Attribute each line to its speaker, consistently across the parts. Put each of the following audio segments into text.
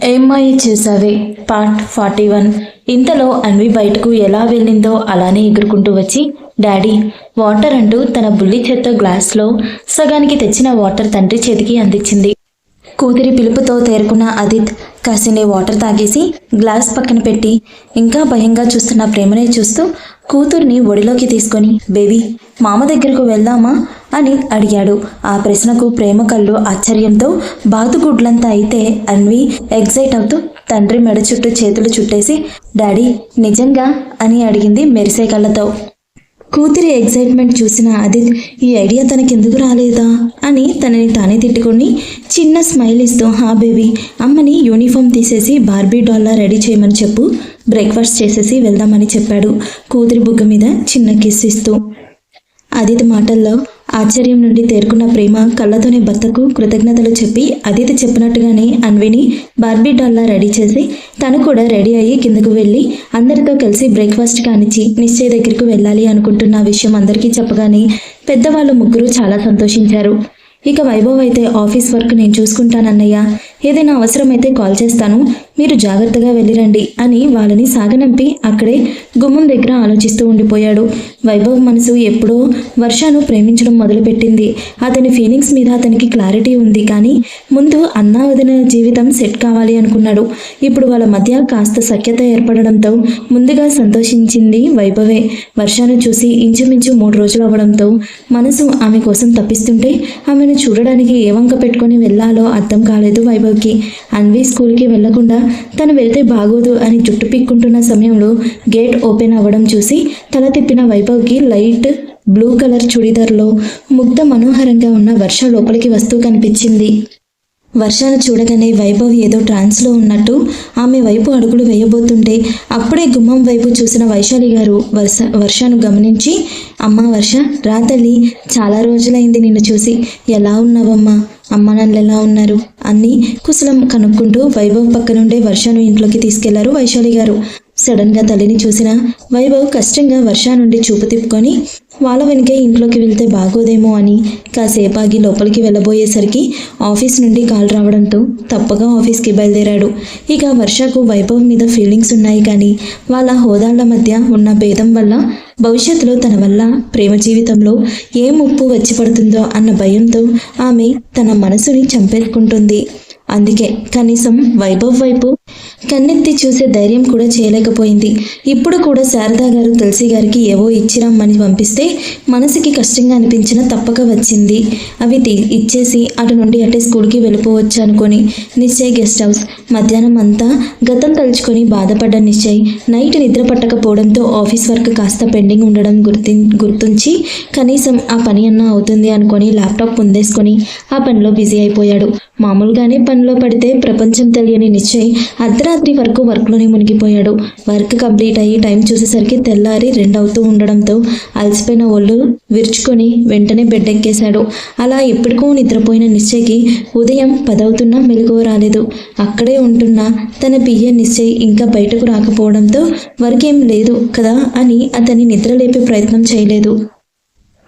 Speaker 1: ఏమ్మాయి చేసావే part 41. ఇంతలో అన్వి బయటకు ఎలా వెళ్ళిందో అలానే ఎగురుకుంటూ వచ్చి డాడీ వాటర్ అంటూ తన బుల్లి చేత్తో గ్లాస్లో సగానికి తెచ్చిన వాటర్ తండ్రి చేతికి అందించింది. కూతురి పిలుపుతో తేరుకున్న ఆదిత్ కాసిని వాటర్ తాగేసి గ్లాస్ పక్కన పెట్టి ఇంకా భయంగా చూస్తున్న ప్రేమనే చూస్తూ కూతుర్ని ఒడిలోకి తీసుకొని బేబీ మామ దగ్గరకు వెళ్దామా అని అడిగాడు. ఆ ప్రశ్నకు ప్రేమ కళ్ళు ఆశ్చర్యంతో బాతుగుడ్లంతా అయితే అన్వి ఎగ్జైట్ అవుతూ తండ్రి మెడ చుట్టూ చేతులు చుట్టేసి డాడీ నిజంగా అని అడిగింది మెరిసే కళ్ళతో. కూతురి ఎగ్జైట్మెంట్ చూసిన ఆదిత్ ఈ ఐడియా తనకెందుకు రాలేదా అని తనని తానే తిట్టుకొని చిన్న స్మైల్ ఇస్తూ హా బేబీ అమ్మని యూనిఫామ్ తీసేసి బార్బీ డాల్లా రెడీ చేయమని చెప్పు, బ్రేక్ఫాస్ట్ చేసేసి వెళ్దామని చెప్పాడు కూతురి బుగ్గ మీద చిన్న కిస్ ఇస్తూ. ఆదిత్ మాటల్లో ఆశ్చర్యం నుండి తేరుకున్న ప్రేమ కళ్ళతోనే భర్తకు కృతజ్ఞతలు చెప్పి ఆదిత్ చెప్పినట్టుగానే అన్విని బార్బీ డాల్లా రెడీ చేసి తను కూడా రెడీ అయ్యి కిందకు వెళ్ళి అందరితో కలిసి బ్రేక్ఫాస్ట్ కానిచ్చి నిశ్చయ దగ్గరకు వెళ్ళాలి అనుకుంటున్న విషయం అందరికీ చెప్పగానే పెద్దవాళ్ళు ముగ్గురు చాలా సంతోషించారు. ఇక వైభవ్ అయితే ఆఫీస్ వర్క్ నేను చూసుకుంటానన్నయ్య, ఏదైనా అవసరమైతే కాల్ చేస్తాను, మీరు జాగ్రత్తగా వెళ్ళిరండి అని వాళ్ళని సాగనంపి అక్కడే గుమ్మం దగ్గర ఆలోచిస్తూ ఉండిపోయాడు. వైభవ్ మనసు ఎప్పుడో వర్షను ప్రేమించడం మొదలుపెట్టింది. అతని ఫీలింగ్స్ మీద అతనికి క్లారిటీ ఉంది, కానీ ముందు అన్నా వదిన జీవితం సెట్ కావాలి అనుకున్నాడు. ఇప్పుడు వాళ్ళ మధ్య కాస్త సఖ్యత ఏర్పడడంతో ముందుగా సంతోషించింది వైభవే. వర్షను చూసి ఇంచుమించు 3 రోజులు అవ్వడంతో మనసు ఆమె కోసం తప్పిస్తుంటే ఆమెను చూడడానికి ఏ వంక పెట్టుకొని వెళ్ళాలో అర్థం కాలేదు వైభవ్కి. అన్వి స్కూల్కి వెళ్లకుండా తను వెళ్తే బాగోదు అని జుట్టు పిక్కుంటున్న సమయంలో గేట్ ఓపెన్ అవ్వడం చూసి తల తిప్పిన వైభవ్కి లైట్ బ్లూ కలర్ చుడిదార్లో ముగ్ధ మనోహరంగా ఉన్న వర్ష లోపలికి వస్తూ కనిపించింది. వర్షను చూడగానే వైభవ్ ఏదో ట్రాన్స్లో ఉన్నట్టు ఆమె వైపు అడుగులు వేయబోతుంటే అప్పుడే గుమ్మం వైపు చూసిన వైశాలి గారు వర్షను గమనించి అమ్మా వర్ష రా తల్లి, చాలా రోజులైంది నిన్ను చూసి, ఎలా ఉన్నావమ్మా, అమ్మ నాన్నలు ఎలా ఉన్నారు అన్నీ కుశలం కనుక్కుంటూ వైభవ్ పక్క నుండే వర్షను ఇంట్లోకి తీసుకెళ్లారు వైశాలి గారు. సడన్గా తల్లిని చూసిన వైభవ్ కష్టంగా వర్ష నుండి చూపు తిప్పుకొని వాళ్ళ వెనుకే ఇంట్లోకి వెళ్తే బాగోదేమో అని కాసేపు ఆగి లోపలికి వెళ్ళబోయేసరికి ఆఫీస్ నుండి కాల్ రావడంతో తప్పగా ఆఫీస్కి బయలుదేరాడు. ఇక వర్షకు వైభవ్ మీద ఫీలింగ్స్ ఉన్నాయి, కానీ వాళ్ళ హోదాళ్ల మధ్య ఉన్న భేదం వల్ల భవిష్యత్తులో తన వల్ల ప్రేమ జీవితంలో ఏ ముప్పు వచ్చి పడుతుందో అన్న భయంతో ఆమె తన మనసుని చంపేసుకుంటుంది. అందుకే కనీసం వైభవ్ వైపు కన్నెత్తి చూసే ధైర్యం కూడా చేయలేకపోయింది. ఇప్పుడు కూడా శారదా గారు తులసి గారికి ఏవో ఇచ్చిరమ్మని పంపిస్తే మనసుకి కష్టంగా అనిపించిన తప్పక వచ్చింది. అవి ఇచ్చేసి అటు నుండి అటే స్కూల్కి వెళ్ళిపోవచ్చు అనుకొని నిశ్చయ్ గెస్ట్ హౌస్. మధ్యాహ్నం అంతా గతం తలుచుకొని బాధపడ్డ నిశ్చయ్ నైట్ నిద్ర పట్టకపోవడంతో ఆఫీస్ వర్క్ కాస్త పెండింగ్ ఉండడం గుర్తుంచి కనీసం ఆ పని అన్నా అవుతుంది అనుకొని ల్యాప్టాప్ ముందేసుకొని ఆ పనిలో బిజీ అయిపోయాడు. మామూలుగానే పనిలో పడితే ప్రపంచం తెలియని నిశ్చయ్ అర్ధరాత్రి వరకు వర్క్లోనే మునిగిపోయాడు. వర్క్ కంప్లీట్ అయ్యి టైం చూసేసరికి తెల్లారి 2 అవుతూ ఉండడంతో అలసిపోయిన ఒళ్ళు విరుచుకొని వెంటనే బెడ్ ఎక్కేశాడు. అలా ఎప్పటికో నిద్రపోయిన నిశ్చయ్కి ఉదయం 10 అవుతున్నా మెలకువ రాలేదు. అక్కడే ఉంటున్న తన పిఏ నిశ్చయ్ ఇంకా బయటకు రాకపోవడంతో వర్క్ ఏం లేదు కదా అని అతన్ని నిద్రలేపే ప్రయత్నం చేయలేదు.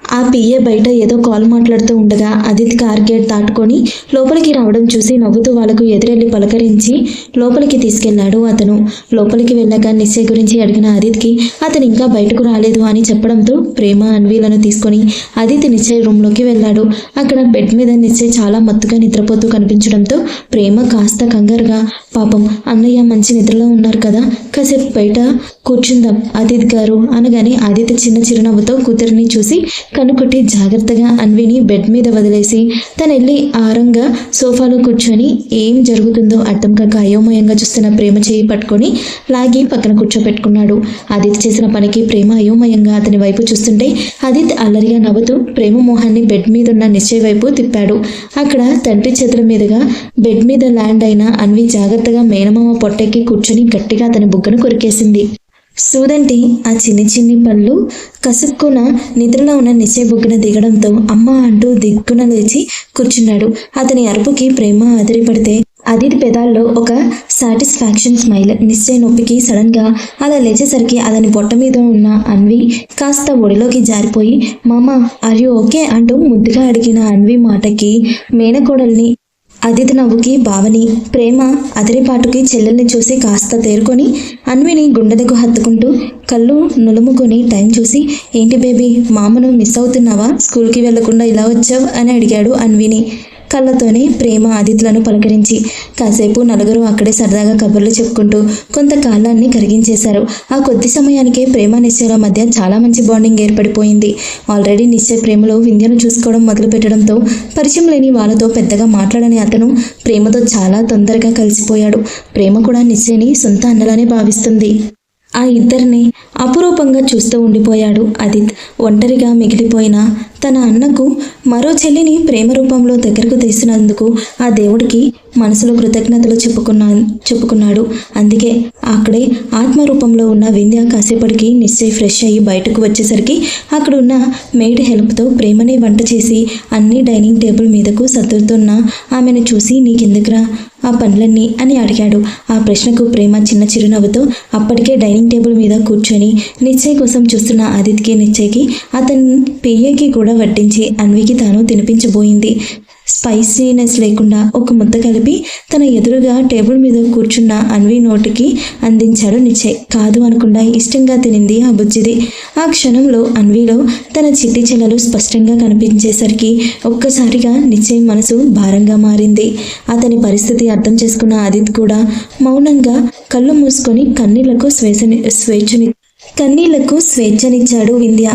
Speaker 1: ఆ పిఏ బయట ఏదో కాల్ మాట్లాడుతూ ఉండగా ఆదిత్ కార్ గేట్ దాటుకొని లోపలికి రావడం చూసి నవ్వుతూ వాళ్ళకు ఎదురెళ్ళి పలకరించి లోపలికి తీసుకెళ్లాడు అతను. లోపలికి వెళ్ళాక నిశ్చయ్ గురించి అడిగిన ఆదిత్కి అతను ఇంకా బయటకు రాలేదు అని చెప్పడంతో ప్రేమ అన్వీలను తీసుకొని ఆదిత్ నిశ్చయ్ రూమ్లోకి వెళ్ళాడు. అక్కడ బెడ్ మీద నిశ్చయ్ చాలా మత్తుగా నిద్రపోతూ కనిపించడంతో ప్రేమ కాస్త కంగారుగా పాపం అన్నయ్య మంచి నిద్రలో ఉన్నారు కదా, కాసేపు బయట కూర్చుందాం ఆదిత్ గారు అనగానే ఆదిత్ చిన్న చిరునవ్వుతో కూతురిని చూసి కనుకొట్టి జాగ్రత్తగా అన్విని బెడ్ మీద వదిలేసి తను వెళ్ళి ఆరంగా సోఫాలో కూర్చొని ఏం జరుగుతుందో అర్థం కాక అయోమయంగా చూస్తున్న ప్రేమ చేయి పట్టుకొని లాగి పక్కన కూర్చోపెట్టుకున్నాడు. ఆదిత్ చేసిన పనికి ప్రేమ అయోమయంగా అతని వైపు చూస్తుంటే ఆదిత్ అల్లరిగా నవ్వుతూ ప్రేమ మోహాన్ని బెడ్ మీద ఉన్న నిశ్చయ్ వైపు తిప్పాడు. అక్కడ తండ్రి చేతుల మీదుగా బెడ్ మీద ల్యాండ్ అయిన అన్వి జాగ్రత్తగా మేనమామ పొట్టెక్కి కూర్చొని గట్టిగా అతని బుగ్గను కొరికేసింది. సూదంటి ఆ చిన్ని పళ్ళు కసుక్కున నిద్రలో ఉన్న నిశ్చయ్ బుగ్గన దిగడంతో అమ్మ అంటూ దిగ్గున లేచి కూర్చున్నాడు. అతని అరుపుకి ప్రేమ అదిరిపడితే ఆదిత్ పెదాల్లో ఒక సాటిస్ఫాక్షన్ స్మైల్. నిశ్చయ్ నొప్పికి సడన్గా అలా లేచేసరికి అతని పొట్ట మీద ఉన్న అన్వి కాస్త ఒడిలోకి జారిపోయి మామ ఆర్ యు ఓకే అంటూ ముద్దుగా అడిగిన అన్వి మాటకి మేనకోడల్ని అదితి నవ్వుకి భావని, ప్రేమ అదిరిపాటుకి చెల్లెల్ని చూసి కాస్త తేరుకొని అన్విని గుండెలకు హత్తుకుంటూ కళ్ళు నులుముకొని టైం చూసి, ఏంటి బేబీ, మామను మిస్ అవుతున్నావా? స్కూల్కి వెళ్లకుండా ఇలా వచ్చావు అని అడిగాడు అన్విని కళ్ళతోనే. ప్రేమ అతిథులను పలకరించి కాసేపు నలుగురు అక్కడే సరదాగా కబుర్లు చెప్పుకుంటూ కొంతకాలాన్ని కరిగించేశారు. ఆ కొద్ది సమయానికే ప్రేమ నిశ్చయల మధ్య చాలా మంచి బాండింగ్ ఏర్పడిపోయింది. ఆల్రెడీ నిశ్చయ ప్రేమలో వింధ్యను చూసుకోవడం మొదలు పెట్టడంతో పరిచయం లేని వాళ్ళతో పెద్దగా మాట్లాడని అతను ప్రేమతో చాలా తొందరగా కలిసిపోయాడు. ప్రేమ కూడా నిశ్చయని సొంత అన్నలానే భావిస్తుంది. ఆ ఇద్దరిని అపురూపంగా చూస్తూ ఉండిపోయాడు అదిత్. ఒంటరిగా మిగిలిపోయిన తన అన్నకు మరో చెల్లిని ప్రేమ రూపంలో దగ్గరకు తీసినందుకు ఆ దేవుడికి మనసులో కృతజ్ఞతలు చెప్పుకున్నాడు. అందుకే అక్కడే ఆత్మరూపంలో ఉన్న వింధ్య కాసేపటికి నిశ్చయ్ ఫ్రెష్ అయ్యి బయటకు వచ్చేసరికి అక్కడున్న మెయిడ్ హెల్ప్తో ప్రేమని వంట చేసి అన్ని డైనింగ్ టేబుల్ మీదకు సర్దుతున్న ఆమెను చూసి, నీకెందుకురా ఆ పనులన్నీ అని అడిగాడు. ఆ ప్రశ్నకు ప్రేమ చిన్న చిరునవ్వుతో అప్పటికే డైనింగ్ టేబుల్ మీద కూర్చొని నిశ్చయ్ కోసం చూస్తున్న ఆదిత్యకి, నిశ్చయ్కి అతని పియ్యకి కూడా వడ్డించి అన్వికి తాను తినిపించబోయింది. స్పైసీనెస్ లేకుండా ఒక ముద్ద కలిపి తన ఎదురుగా టేబుల్ మీద కూర్చున్న అన్వి నోటికి అందించాడు నిశ్చయ్. కాదు అనకుండా ఇష్టంగా తినింది ఆ బుజ్జిది. ఆ క్షణంలో అన్విలో తన చిట్టి చెల్లెలు స్పష్టంగా కనిపించేసరికి ఒక్కసారిగా నిశ్చయ్ మనసు భారంగా మారింది. అతని పరిస్థితి అర్థం చేసుకున్న ఆదిత్ కూడా మౌనంగా కళ్ళు మూసుకొని కన్నీళ్లకు స్వేచ్ఛనిచ్చాడు. వింధ్య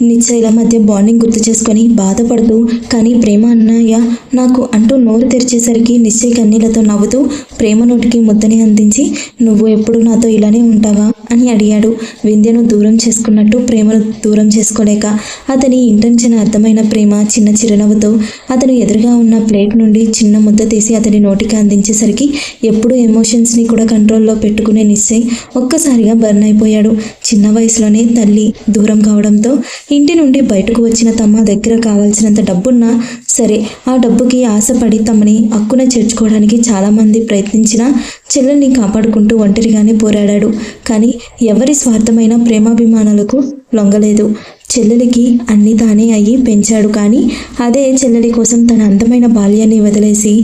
Speaker 1: నిశ్చయల మధ్య బాండింగ్ గుర్తు చేసుకొని బాధపడుతూ, కానీ ప్రేమ అన్నయ్య నాకు అంటూ నోరు తెరిచేసరికి నిశ్చయ్ కన్నీళ్లతో నవ్వుతూ ప్రేమ నోటికి ముద్దని అందించి, నువ్వు ఎప్పుడు నాతో ఇలానే ఉంటావా అని అడిగాడు. వింధ్యను దూరం చేసుకున్నట్టు ప్రేమను దూరం చేసుకోలేక అతని ఇంటెన్షన్ అర్థమైన ప్రేమ చిన్న చిరునవ్వుతో అతను ఎదురుగా ఉన్న ప్లేట్ నుండి చిన్న ముద్ద తీసి అతని నోటికి అందించేసరికి ఎప్పుడు ఎమోషన్స్ని కూడా కంట్రోల్లో పెట్టుకునే నిశ్చయ్ ఒక్కసారిగా బర్న్ అయిపోయాడు. చిన్న వయసులోనే తల్లి దూరం కావడంతో ఇంటి నుండి బయటకు వచ్చిన తమ దగ్గర కావాల్సినంత డబ్బున్నా సరే ఆ డబ్బుకి ఆశపడి తమని హక్కున చేర్చుకోవడానికి చాలామంది ప్రయత్నించినా చెల్లెల్ని కాపాడుకుంటూ ఒంటరిగానే పోరాడాడు. కానీ ఎవరి స్వార్థమైన ప్రేమాభిమానాలకు లొంగలేదు. చెల్లెలికి అన్ని తానే అయ్యి పెంచాడు. కానీ అదే చెల్లెలి కోసం తన అందమైన బాల్యాన్ని వదిలేసి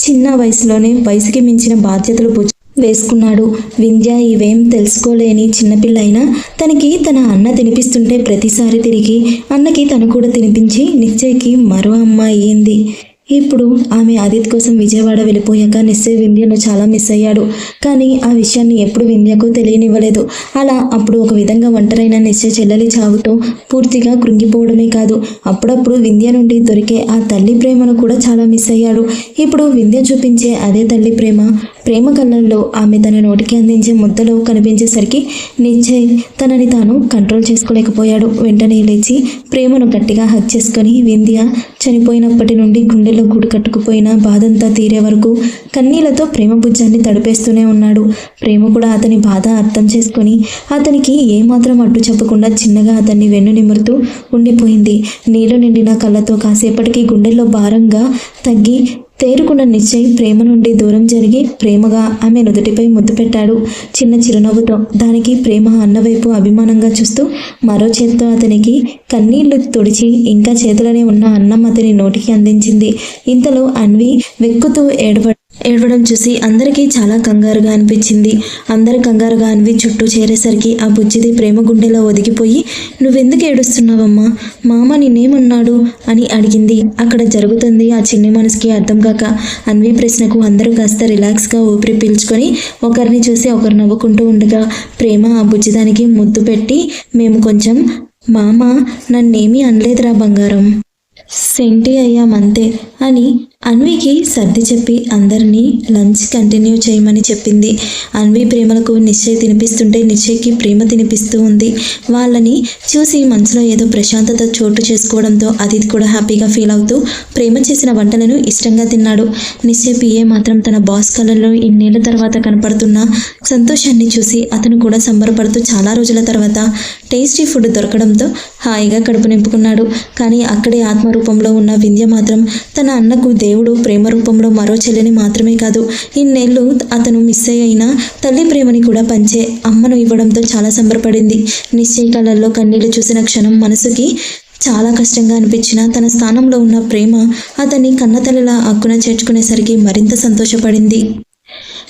Speaker 1: చిన్న వయసులోనే వయసుకి మించిన బాధ్యతలు వేసుకున్నాడు. వింధ్య ఇవేం తెలుసుకోలేని చిన్నపిల్ల అయినా తనకి తన అన్న తినిపిస్తుంటే ప్రతిసారి తిరిగి అన్నకి తను కూడా తినిపించి నిశ్చయ్కి మరో అమ్మ అయ్యింది. ఇప్పుడు ఆమె ఆదిత్ కోసం విజయవాడ వెళ్ళిపోయాక నిశ్చయ్ వింధ్యను చాలా మిస్ అయ్యాడు. కానీ ఆ విషయాన్ని ఎప్పుడు వింధ్యకు తెలియనివ్వలేదు. అలా అప్పుడు ఒక విధంగా ఒంటరైన నిశ్చయ్ చెల్లెలి చావుతో పూర్తిగా కృంగిపోవడమే కాదు, అప్పుడప్పుడు వింధ్య నుండి దొరికే ఆ తల్లి ప్రేమను కూడా చాలా మిస్ అయ్యాడు. ఇప్పుడు వింధ్య చూపించే అదే తల్లి ప్రేమ కళ్ళల్లో ఆమె తన నోటికి అందించే ముద్దలో కనిపించేసరికి నిశ్చయ్ తనని తాను కంట్రోల్ చేసుకోలేకపోయాడు. వెంటనే లేచి ప్రేమను గట్టిగా హగ్ చేసుకొని వింధ్య చనిపోయినప్పటి నుండి గుండెలో గూడు కట్టుకుపోయిన బాధంతా తీరే వరకు కన్నీళ్లతో ప్రేమ భుజాన్ని తడిపేస్తూనే ఉన్నాడు. ప్రేమ కూడా అతని బాధ అర్థం చేసుకొని అతనికి ఏమాత్రం అడ్డు చెప్పకుండా చిన్నగా అతన్ని వెన్ను నిమురుతూ ఉండిపోయింది. నీళ్లు నిండిన కళ్ళతో కాసేపటికి గుండెల్లో భారంగా తగ్గి తేరుకున్న నిశ్చయ్ ప్రేమ నుండి దూరం జరిగి ప్రేమగా ఆమె నుదుటిపై ముద్దు పెట్టాడు చిన్న చిరునవ్వుతో. దానికి ప్రేమ అన్నవైపు అభిమానంగా చూస్తూ మరో చేత్తో అతనికి కన్నీళ్లు తుడిచి ఇంకా చేతులనే ఉన్న అన్నం అతని నోటికి అందించింది. ఇంతలో అన్వి వెక్కుతూ ఏడవడం చూసి అందరికీ చాలా కంగారుగా అనిపించింది. అందరు కంగారుగా అన్వి చుట్టూ చేరేసరికి ఆ బుజ్జిది ప్రేమ గుండెలో ఒదిగిపోయి, నువ్వెందుకు ఏడుస్తున్నావమ్మా, మామ నిన్నేమన్నాడు అని అడిగింది. అక్కడ జరుగుతుంది ఆ చిన్ని మనసుకి అర్థం కాక అన్వి ప్రశ్నకు అందరూ కాస్త రిలాక్స్గా ఊపిరి పీల్చుకొని ఒకరిని చూసి ఒకరు నవ్వుకుంటూ ఉండగా ప్రేమ ఆ బుజ్జిదానికి ముద్దు పెట్టి, మేము కొంచెం మామ నన్నేమీ అనలేదురా బంగారం, సెంటి అయ్యామంతే అని అన్వికి సర్ది చెప్పి అందరినీ లంచ్ కంటిన్యూ చేయమని చెప్పింది. అన్వి ప్రేమలకు నిశ్చయ్ తినిపిస్తుంటే నిశ్చయ్కి ప్రేమ తినిపిస్తూ ఉంది. వాళ్ళని చూసి మనసులో ఏదో ప్రశాంతత చోటు చేసుకోవడంతో అదిత్ కూడా హ్యాపీగా ఫీల్ అవుతూ ప్రేమ చేసిన వంటలను ఇష్టంగా తిన్నాడు. నిశ్చయ్ పిఏ మాత్రం తన బాస్ కళ్ళల్లో ఇన్నేళ్ల తర్వాత కనపడుతున్న సంతోషాన్ని చూసి అతను కూడా సంబరపడుతూ చాలా రోజుల తర్వాత టేస్టీ ఫుడ్ దొరకడంతో హాయిగా కడుపు నింపుకున్నాడు. కానీ అక్కడే ఆత్మరూపంలో ఉన్న వింధ్య మాత్రం తన అన్నకు దేవుడు ప్రేమ రూపంలో మరో చెల్లిని మాత్రమే కాదు, ఇన్నేళ్ళు అతను మిస్ అయిన తల్లి ప్రేమని కూడా పంచే అమ్మను ఇవ్వడంతో చాలా సంబరపడింది. నిశ్చయ్ కళ్ళల్లో కన్నీళ్లు చూసిన క్షణం మనసుకి చాలా కష్టంగా అనిపించిన తన స్థానంలో ఉన్న ప్రేమ అతన్ని కన్నతల్లిలా అక్కున చేర్చుకునేసరికి మరింత సంతోషపడింది.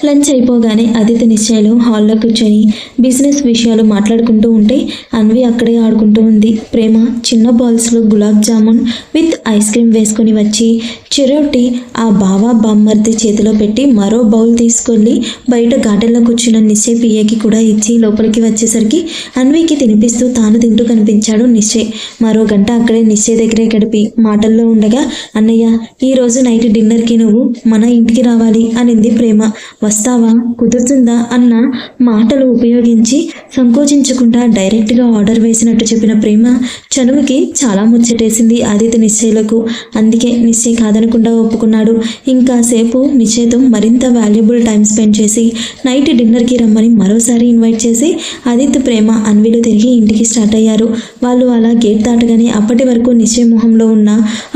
Speaker 1: లంచ్ అయిపోగానే ఆదిత్య నిశ్చయలు హాల్లో కూర్చొని బిజినెస్ విషయాలు మాట్లాడుకుంటూ ఉంటే అన్వి అక్కడే ఆడుకుంటూ ఉంది. ప్రేమ చిన్న బాల్స్లో gulab jamun with ice cream వేసుకొని వచ్చి చెరోటి ఆ బావా బామ్మర్ది చేతిలో పెట్టి మరో బౌల్ తీసుకెళ్ళి బయట గార్డెన్లో కూర్చున్న నిశ్చయ్ పియ్యకి కూడా ఇచ్చి లోపలికి వచ్చేసరికి అన్వికి తినిపిస్తూ తాను తింటూ కనిపించాడు నిశ్చయ్. మరో గంట అక్కడే నిశ్చయ్ దగ్గరే గడిపి మాటల్లో ఉండగా, అన్నయ్య ఈరోజు నైట్ డిన్నర్కి నువ్వు మన ఇంటికి రావాలి అనింది ప్రేమ. వస్తావా, కుదురుతుందా అన్న మాటలు ఉపయోగించి సంకోచించకుండా డైరెక్ట్గా ఆర్డర్ వేసినట్టు చెప్పిన ప్రేమ చనువుకి చాలా ముచ్చటేసింది ఆదిత్య నిశ్చయలకు. అందుకే నిశ్చయ్ కాదనకుండా ఒప్పుకున్నాడు. ఇంకాసేపు నిశ్చయ్తో మరింత వాల్యుబుల్ టైం స్పెండ్ చేసి నైట్ డిన్నర్కి రమ్మని మరోసారి ఇన్వైట్ చేసి ఆదిత్య ప్రేమ అన్విలు తిరిగి ఇంటికి స్టార్ట్ అయ్యారు. వాళ్ళు అలా గేట్ దాటగానే అప్పటి వరకు నిశ్చయ్ మొహంలో ఉన్న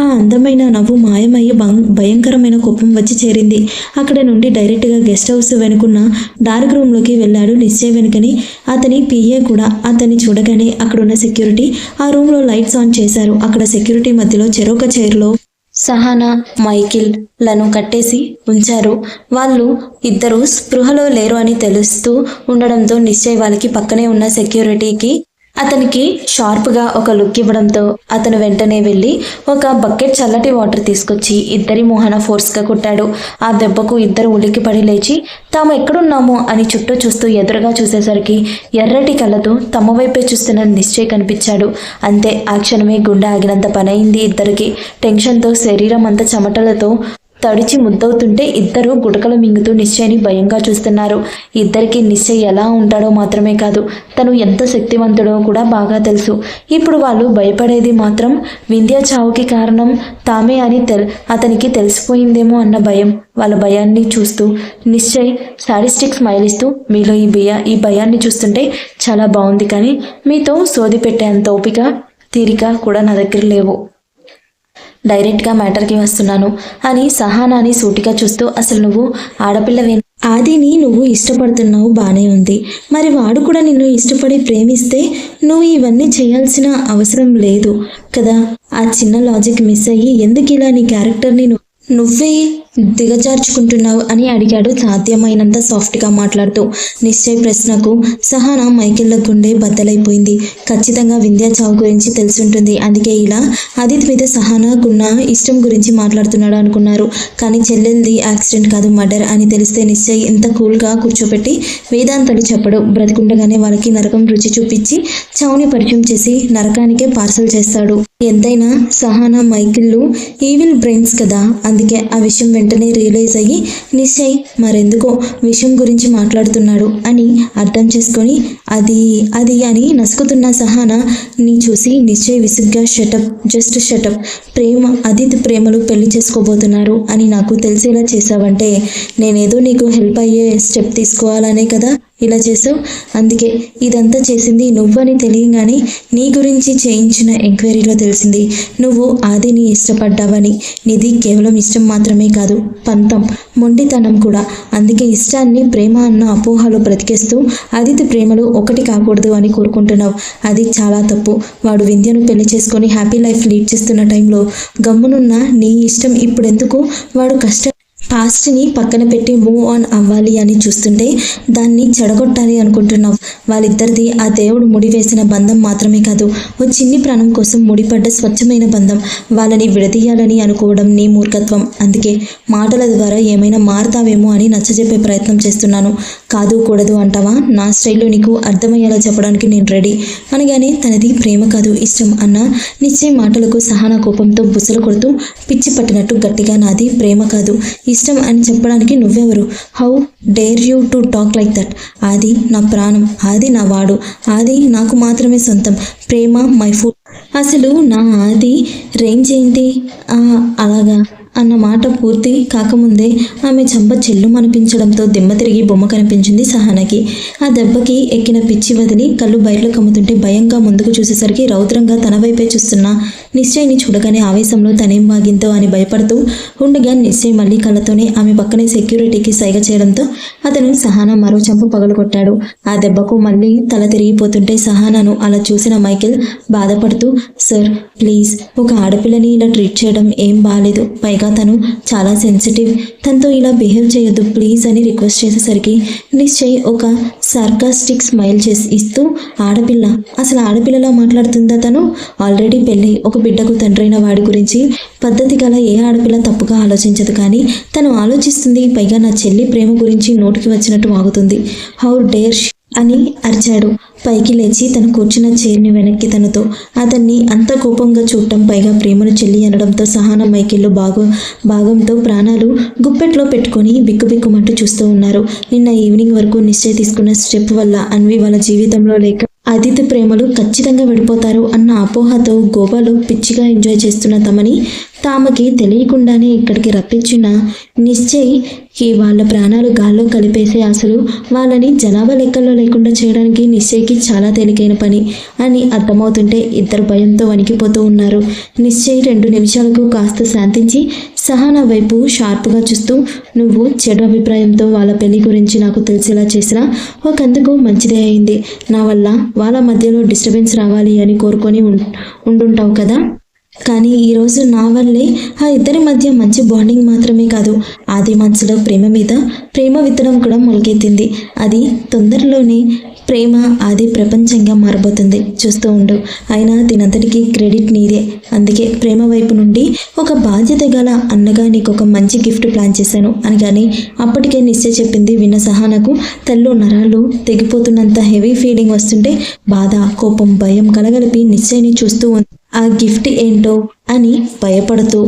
Speaker 1: ఆ అందమైన నవ్వు మాయమయ్యి భయంకరమైన కోపం వచ్చి చేరింది. అక్కడ నుండి డైరెక్ట్గా గెస్ట్ హౌస్ వెనుకున్న డార్క్ రూమ్లోకి వెళ్ళాడు నిశ్చయ్ వెనుకని. అతని పిఏ కూడా అతన్ని చూడగానే అక్కడున్న సెక్యూరిటీ ఆ రూమ్లో లైట్స్ ఆన్ చేశారు. అక్కడ సెక్యూరిటీ మధ్యలో చెరొక చైర్లో సహానా, మైకిల్ లను కట్టేసి ఉంచారు. వాళ్ళు ఇద్దరు స్పృహలో లేరు అని తెలుస్తూ ఉండడంతో నిశ్చయ్ వాళ్ళకి పక్కనే ఉన్న సెక్యూరిటీకి అతనికి షార్ప్గా ఒక లుక్ ఇవ్వడంతో అతను వెంటనే వెళ్ళి ఒక బకెట్ చల్లటి వాటర్ తీసుకొచ్చి ఇద్దరి మొహన ఫోర్స్గా కొట్టాడు. ఆ దెబ్బకు ఇద్దరు ఉలిక్కిపడి లేచి తాము ఎక్కడున్నామో అని చుట్టూ చూస్తూ ఎదురుగా చూసేసరికి ఎర్రటి కళ్ళతో తమ వైపే చూస్తున్న నిశ్చయ్ కనిపించాడు. అంతే, ఆ క్షణమే గుండె ఆగినంత పనైంది ఇద్దరికి. టెన్షన్తో శరీరం అంతా చెమటలతో తడిచి ముద్దవుతుంటే ఇద్దరు గుడకలు మింగుతూ నిశ్చయ్ని భయంగా చూస్తున్నారు. ఇద్దరికి నిశ్చయ్ ఎలా ఉంటాడో మాత్రమే కాదు, తను ఎంత శక్తివంతుడో కూడా బాగా తెలుసు. ఇప్పుడు వాళ్ళు భయపడేది మాత్రం వింధ్య చావుకి కారణం తామే అని అతనికి తెలిసిపోయిందేమో అన్న భయం. వాళ్ళ భయాన్ని చూస్తూ నిశ్చయ్ సాడిస్టిక్ స్మైల్ ఇస్తూ, మీలో ఈ భయాన్ని చూస్తుంటే చాలా బాగుంది, కానీ మీతో సోది పెట్టేంత ఓపిక తీరిక కూడా నా దగ్గర లేవు. డైరెక్ట్గా మ్యాటర్కి వస్తున్నాను అని సహానాని సూటిగా చూస్తూ, అసలు నువ్వు ఆడపిల్లవే. ఆదిని నువ్వు ఇష్టపడుతున్నావు, బానే ఉంది. మరి వాడు కూడా నిన్ను ఇష్టపడి ప్రేమిస్తే నువ్వు ఇవన్నీ చేయాల్సిన అవసరం లేదు కదా. ఆ చిన్న లాజిక్ మిస్ అయ్యి ఎందుకు ఇలా నీ క్యారెక్టర్ని నువ్వే దిగజార్చుకుంటున్నావు అని అడిగాడు సాధ్యమైనంత సాఫ్ట్గా మాట్లాడుతూ. నిశ్చయ్ ప్రశ్నకు సహానా మైకిళ్ళ గుండె బద్దలైపోయింది. ఖచ్చితంగా వింధ్య చావు గురించి తెలుసుంటుంది, అందుకే ఇలా ఆదిత్ మీద సహానాకున్న ఇష్టం గురించి మాట్లాడుతున్నాడు అనుకున్నారు. కానీ చెల్లెల్ది యాక్సిడెంట్ కాదు, మర్డర్ అని తెలిస్తే నిశ్చయ్ ఇంత కూల్గా కూర్చోబెట్టి వేదాంతాలు చెప్పడు. బ్రతికుండగానే వాళ్ళకి నరకం రుచి చూపించి చావుని పరిచయం చేసి నరకానికే పార్సల్ చేస్తాడు. ఎంతైనా సహానా మైకిళ్ళు ఈవిల్ బ్రెయిన్స్ కదా, అందుకే ఆ విషయం వెంటనే రియలైజ్ అయ్యి నిశ్చయ్ మరెందుకో విషయం గురించి మాట్లాడుతున్నాడు అని అర్థం చేసుకొని అది అని నసుకుతున్న సహానా ని చూసి నిశ్చయ్ విసుగ్గా షటప్, జస్ట్ షటప్. ఆదిత్ ప్రేమలు పెళ్లి చేసుకోబోతున్నారు అని నాకు తెలిసేలా చేసావంటే నేనేదో నీకు హెల్ప్ అయ్యే స్టెప్ తీసుకోవాలనే కదా ఇలా చేసావు. అందుకే ఇదంతా చేసింది నువ్వని తెలియగానే నీ గురించి చేయించిన ఎంక్వైరీలో తెలిసింది నువ్వు ఆదిని ఇష్టపడ్డావని. నీది కేవలం ఇష్టం మాత్రమే కాదు, పంతం, మొండితనం కూడా. అందుకే ఇష్టాన్ని ప్రేమ అన్న అపోహలో బ్రతికేస్తూ ఆదిత్య ప్రేమలు ఒకటి కాకూడదు అని కోరుకుంటున్నావు. అది చాలా తప్పు. వాడు వింధ్యను పెళ్లి చేసుకొని హ్యాపీ లైఫ్ లీడ్ చేస్తున్న టైంలో గమ్మునున్న నీ ఇష్టం ఇప్పుడెందుకు? వాడు పాస్ట్ని పక్కన పెట్టి మూవ్ ఆన్ అవ్వాలి అని చూస్తుంటే దాన్ని చెడగొట్టాలి అనుకుంటున్నావు. వాళ్ళిద్దరిది ఆ దేవుడు ముడివేసిన బంధం మాత్రమే కాదు, ఓ చిన్ని ప్రాణం కోసం ముడిపడ్డ స్వచ్ఛమైన బంధం. వాళ్ళని విడదీయాలని అనుకోవడం నీ మూర్ఖత్వం. అందుకే మాటల ద్వారా ఏమైనా మారుతావేమో అని నచ్చజెప్పే ప్రయత్నం చేస్తున్నాను. కాదు కూడదు అంటావా? నా స్టైల్లో నీకు అర్థమయ్యేలా చెప్పడానికి నేను రెడీ అనగానే తనది ప్రేమ కాదు ఇష్టం అన్న నిశ్చయ మాటలకు సహానా కోపంతో బుసలు కొడుతూ పిచ్చి పట్టినట్టు గట్టిగా, నాది ప్రేమ కాదు ఇష్టం అని చెప్పడానికి నువ్వెవరు? How dare you to talk like that? ఆది నా ప్రాణం, ఆది నా వాడు, ఆది నాకు మాత్రమే సొంతం. ప్రేమ మై ఫుడ్. అసలు నా ఆది రేంజ్ ఏంటి? అలాగా
Speaker 2: అన్న మాట పూర్తి కాకముందే ఆమె చెంప చెల్లుమనిపించడంతో దిమ్మ తిరిగి బొమ్మ కనిపించింది సహనాకి. ఆ దెబ్బకి ఎక్కిన పిచ్చి వదిలి కళ్ళు బయటలో కమ్ముతుంటే భయంగా ముందుకు చూసేసరికి రౌద్రంగా తన వైపే చూస్తున్న నిశ్చయ్ని చూడగానే ఆవేశంలో తనేం వాగింతో అని భయపడుతూ ఉండగా నిశ్చయ్ మళ్ళీ కళ్ళతోనే ఆమె పక్కనే సెక్యూరిటీకి సైగ చేయడంతో అతను సహానా మరో చెంప పగలగొట్టాడు. ఆ దెబ్బకు మళ్ళీ తల తిరిగిపోతుంటే సహానాను అలా చూసిన మైకేల్ బాధపడుతూ, సార్ ప్లీజ్, ఒక ఆడపిల్లని ఇలా ట్రీట్ చేయడం ఏం బాలేదు. పైగా తను చాలా సెన్సిటివ్, తనతో ఇలా బిహేవ్ చేయొద్దు ప్లీజ్ అని రిక్వెస్ట్ చేసేసరికి నిశ్చయ్ ఒక సార్కాస్టిక్ స్మైల్ ఇస్తూ, ఆడపిల్ల? అసలు ఆడపిల్లలా మాట్లాడుతుందా తను? ఆల్రెడీ పెళ్ళి, ఒక బిడ్డకు తండ్రైన వాడి గురించి పద్ధతి గల ఏ ఆడపిల్ల తప్పుగా ఆలోచించదు, కానీ తను ఆలోచిస్తుంది. పైగా నా చెల్లి ప్రేమ గురించి నోటికి వచ్చినట్టు వాగుతుంది. హౌ డేర్ అని అరిచాడు. పైకి లేచి తను కూర్చున్న చైర్ని వెనక్కి తనతో అతన్ని అంత కోపంగా చూడటం, పైగా ప్రేమను చెల్లి అనడంతో సహానా మైకేల్లో భాగంతో ప్రాణాలు గుప్పెట్లో పెట్టుకొని బిక్కుబిక్కుమంటూ చూస్తూ ఉన్నారు. నిన్న ఈవినింగ్ వరకు నిశ్చయ్ తీసుకున్న స్టెప్ వల్ల అన్వి వాళ్ళ జీవితంలో లేక అదితి ప్రేమలు ఖచ్చితంగా విడిపోతారు అన్న అపోహతో గోవాలో పిచ్చిగా ఎంజాయ్ చేస్తున్న తామకి తెలియకుండానే ఇక్కడికి రప్పించిన నిశ్చయ్కి వాళ్ళ ప్రాణాలు గాల్లో కలిపేసే, అసలు వాళ్ళని జనాభా లెక్కల్లో లేకుండా చేయడానికి నిశ్చయ్కి చాలా తేలికైన పని అని అర్థమవుతుంటే ఇద్దరు భయంతో వణికిపోతూ ఉన్నారు. నిశ్చయ్ 2 నిమిషాలకు కాస్త శాంతించి సహానా వైపు షార్ప్గా చూస్తూ, నువ్వు చెడు అభిప్రాయంతో వాళ్ళ పెళ్లి గురించి నాకు తెలిసేలా చేసినా ఒకందుకు మంచిదే అయింది. నా వల్ల వాళ్ళ మధ్యలో డిస్టర్బెన్స్ రావాలి అని కోరుకొని ఉండుంటావు కదా. కానీ ఈరోజు నా వల్లే ఆ ఇద్దరి మధ్య మంచి బాండింగ్ మాత్రమే కాదు, ఆది మనసులో ప్రేమ మీద ప్రేమ విత్తనం కూడా మొలకెత్తింది. అది తొందరలోనే ప్రేమ ఆది ప్రపంచంగా మారబోతుంది, చూస్తూ ఉండు. అయినా దీనంతటికీ క్రెడిట్ నీదే. అందుకే ప్రేమ వైపు నుండి ఒక బాధ్యత గల అన్నగా నీకు ఒక మంచి గిఫ్ట్ ప్లాన్ చేశాను అని. కానీ అప్పటికే నిశ్చయ్ చెప్పింది విన్న సహానాకు తల్లో నరాలు తెగిపోతున్నంత హెవీ ఫీలింగ్ వస్తుంటే బాధ, కోపం, భయం కలగలిపి నిశ్చయ్ని చూస్తూ ఉంది. ఆ గిఫ్ట్ ఏంటో అని భయపడుతూ